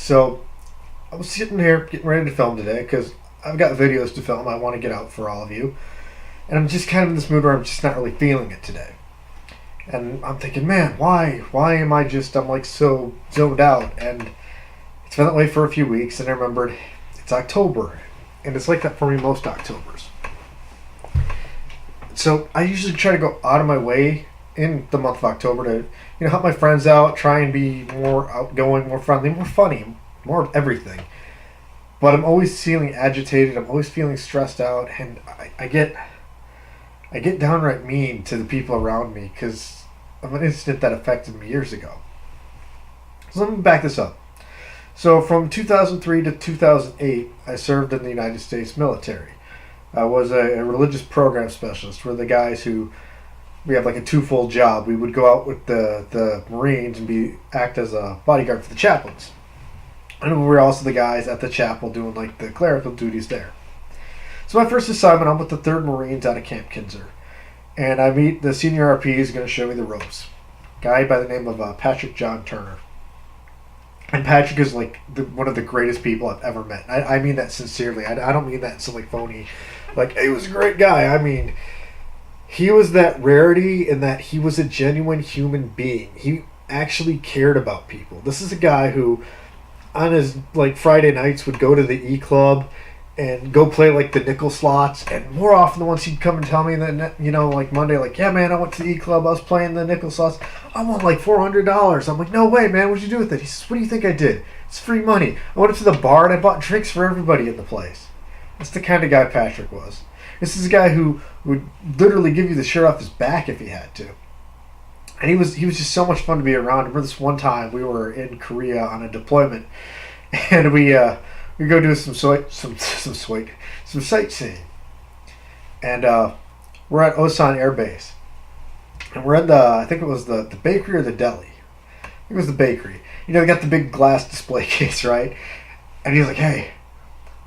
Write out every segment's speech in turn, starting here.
So I was sitting here getting ready to film today because I've got videos to film I want to get out for all of you. And I'm just kind of in this mood where I'm just not really feeling it today. And I'm thinking, man, why? Why am I'm like so zoned out? And it's been that way for a few weeks, and I remembered it's October. And it's like that for me most Octobers. So I usually try to go out of my way in the month of October to, help my friends out, try and be more outgoing, more friendly, more funny, more of everything. But I'm always feeling agitated. I'm always feeling stressed out, and I get downright mean to the people around me because of an incident that affected me years ago. So let me back this up. So from 2003 to 2008, I served in the United States military. I was a religious program specialist. We're the guys who we have like a twofold job. We would go out with the Marines and act as a bodyguard for the chaplains. And we were also the guys at the chapel doing like the clerical duties there. So my first assignment, I'm with the 3rd Marines out of Camp Kinzer. And I meet the senior RP who's going to show me the ropes. A guy by the name of Patrick John Turner. And Patrick is like one of the greatest people I've ever met. I mean that sincerely. I don't mean that in some like phony, like, he was a great guy. I mean, he was that rarity in that he was a genuine human being. He actually cared about people. This is a guy who, on his like Friday nights, would go to the E Club and go play like the nickel slots. And more often than once, he'd come and tell me that, like Monday, like, yeah, man, I went to the E Club. I was playing the nickel slots. I won like $400. I'm like, no way, man. What'd you do with it? He says, what do you think I did? It's free money. I went up to the bar and I bought drinks for everybody in the place. That's the kind of guy Patrick was. This is a guy who would literally give you the shirt off his back if he had to. And he was just so much fun to be around. I remember this one time we were in Korea on a deployment, and we go do some sightseeing, and we're at Osan Air Base, and we're in I think it was the bakery or the deli. I think it was the bakery. They got the big glass display case, right? And he's like, hey,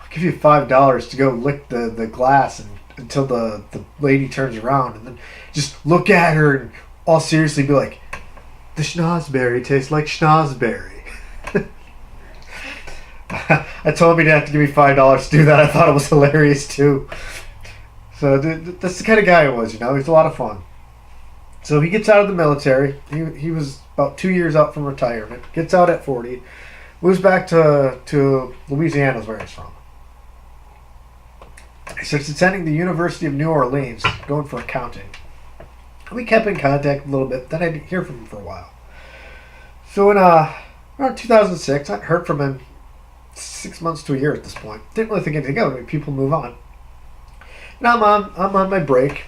I'll give you $5 to go lick the glass until the lady turns around, and then just look at her and all seriously be like, the schnozberry tastes like schnozberry. I told him he'd have to give me $5 to do that. I thought it was hilarious too. So that's the kind of guy he was, He's a lot of fun. So he gets out of the military. He was about 2 years out from retirement. Gets out at 40. Moves back to Louisiana, is where he's from. He starts attending the University of New Orleans, going for accounting. We kept in contact a little bit. Then I didn't hear from him for a while. So in around 2006, I hadn't heard from him 6 months to a year at this point. Didn't really think anything of it. People move on. Now I'm on my break.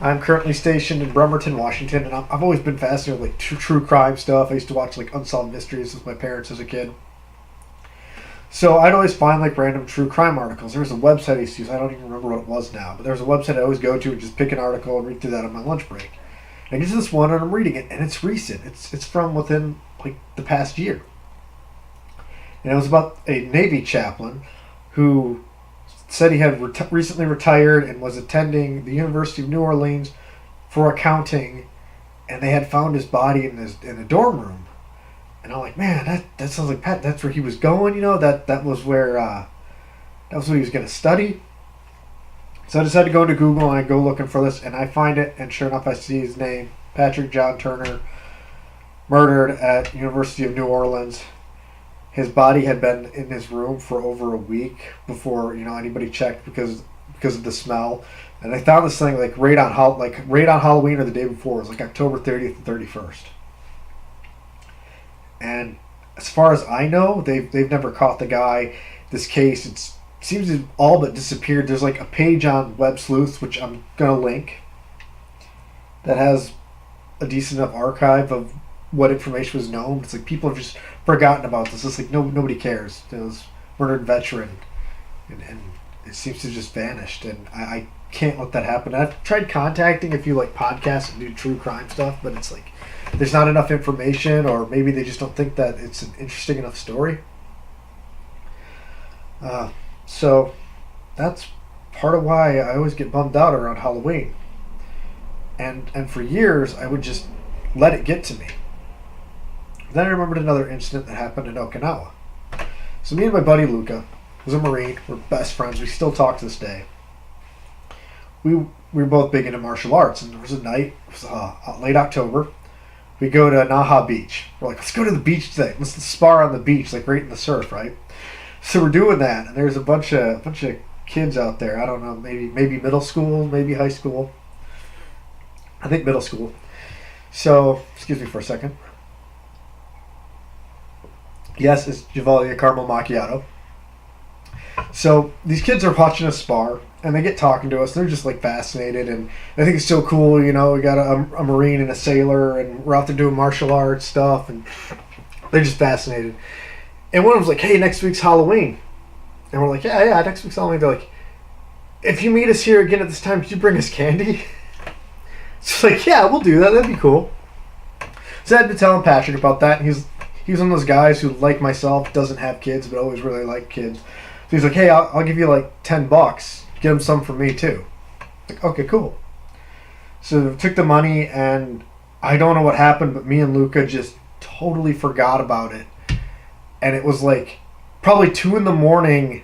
I'm currently stationed in Bremerton, Washington, and I've always been fascinated with like true crime stuff. I used to watch like Unsolved Mysteries with my parents as a kid. So I'd always find like random true crime articles. There was a website I used to use. I don't even remember what it was now, but there was a website I always go to and just pick an article and read through that on my lunch break. And I get to this one and I'm reading it, and it's recent. It's from within like the past year. And it was about a Navy chaplain who said he had recently retired and was attending the University of New Orleans for accounting, and they had found his body in a dorm room. And I'm like, man, that sounds like Pat. That's where he was going, That was where that was what he was going to study. So I decided to go into Google and I go looking for this, and I find it, and sure enough, I see his name, Patrick John Turner, murdered at University of New Orleans. His body had been in his room for over a week before anybody checked because of the smell. And they found this thing right on Halloween or the day before. It was like October 30th and 31st. And as far as I know, they've never caught the guy. This case, it seems to have all but disappeared. There's like a page on Web Sleuths, which I'm gonna link, that has a decent enough archive of what information was known. It's like people have just forgotten about this. It's like nobody cares. It was murdered veteran, and it seems to have just vanished. And I can't let that happen. I've tried contacting a few like podcasts and do true crime stuff, but it's like there's not enough information, or maybe they just don't think that it's an interesting enough story. So that's part of why I always get bummed out around Halloween. And for years, I would just let it get to me. Then I remembered another incident that happened in Okinawa. So me and my buddy Luca, who's a Marine, we're best friends. We still talk to this day. We were both big into martial arts, and there was a night, it was late October. We go to Naha Beach. We're like, let's go to the beach today. Let's spar on the beach, like right in the surf, right? So we're doing that, and there's a bunch of kids out there. I don't know, maybe middle school, maybe high school. I think middle school. So, excuse me for a second. Yes, it's Javalia Caramel Macchiato. So these kids are watching us spar, and they get talking to us. They're just like fascinated, and I think it's so cool. You know, we got a Marine and a sailor, and we're out there doing martial arts stuff, and they're just fascinated. And one of them's like, "Hey, next week's Halloween," and we're like, "Yeah, next week's Halloween." They're like, "If you meet us here again at this time, could you bring us candy?" So like, "Yeah, we'll do that. That'd be cool." So I had been telling Patrick about that, and he's one of those guys who, like myself, doesn't have kids but always really liked kids. So he's like, "Hey, I'll give you like $10. Get him some for me too." Like, okay, cool. So took the money, and I don't know what happened, but me and Luca just totally forgot about it. And it was like probably 2 a.m,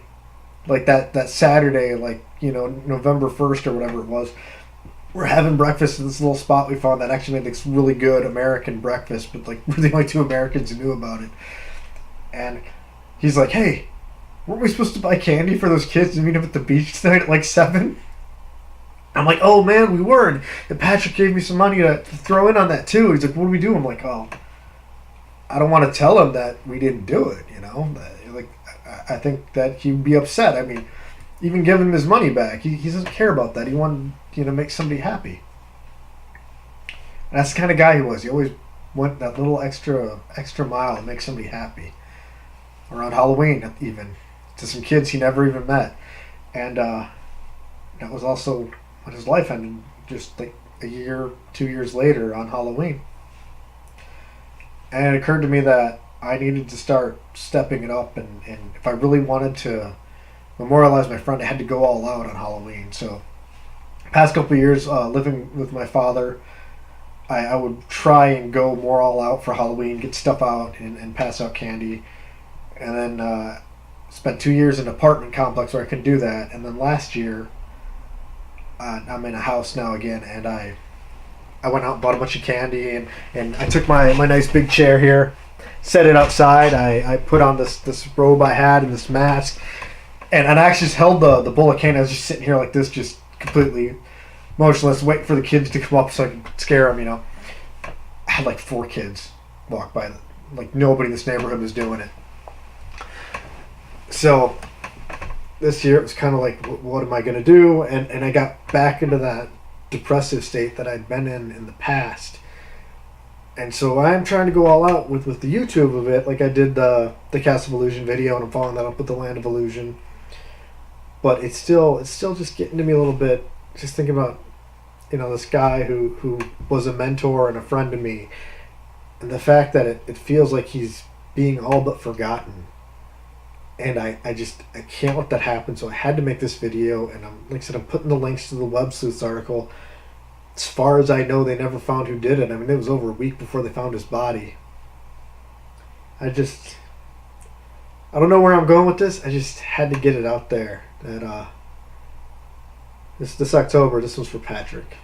like that Saturday, like, you know, November 1st or whatever it was. We're having breakfast at this little spot we found that actually made this really good American breakfast, but like we're the only 2 Americans who knew about it. And he's like, "Hey, weren't we supposed to buy candy for those kids to meet up at the beach tonight at like 7?" I'm like, "Oh man, we were." And Patrick gave me some money to throw in on that too. He's like, "What do we do?" I'm like, "Oh, I don't want to tell him that we didn't do it, you know? Like, I think that he'd be upset. I mean, even giving him his money back, he doesn't care about that. He wanted, you know, make somebody happy." And that's the kind of guy he was. He always went that little extra mile to make somebody happy. Around Halloween, even, to some kids he never even met. And that was also when his life ended, just like a year, 2 years later on Halloween. And it occurred to me that I needed to start stepping it up, and if I really wanted to memorialize my friend, I had to go all out on Halloween. So, past couple of years living with my father, I would try and go more all out for Halloween, get stuff out and pass out candy. And then spent 2 years in an apartment complex where I could do that. And then last year, I'm in a house now again, and I went out and bought a bunch of candy, and I took my nice big chair here, set it outside. I put on this robe I had and this mask, and I actually just held the bowl of candy. I was just sitting here like this, just completely motionless, waiting for the kids to come up so I could scare them, you know. I had like 4 kids walk by. Like, nobody in this neighborhood was doing it. So this year it was kind of like, what am I going to do? And I got back into that depressive state that I'd been in the past. And so I'm trying to go all out with the YouTube of it. Like I did the Castle of Illusion video, and I'm following that up with the Land of Illusion. But it's still just getting to me a little bit. Just thinking about, you know, this guy who was a mentor and a friend to me, and the fact that it feels like he's being all but forgotten. And I can't let that happen, so I had to make this video, and like I said, I'm putting the links to the Web Sleuths article. As far as I know, they never found who did it. I mean, it was over a week before they found his body. I don't know where I'm going with this. I just had to get it out there. That this October, this was for Patrick.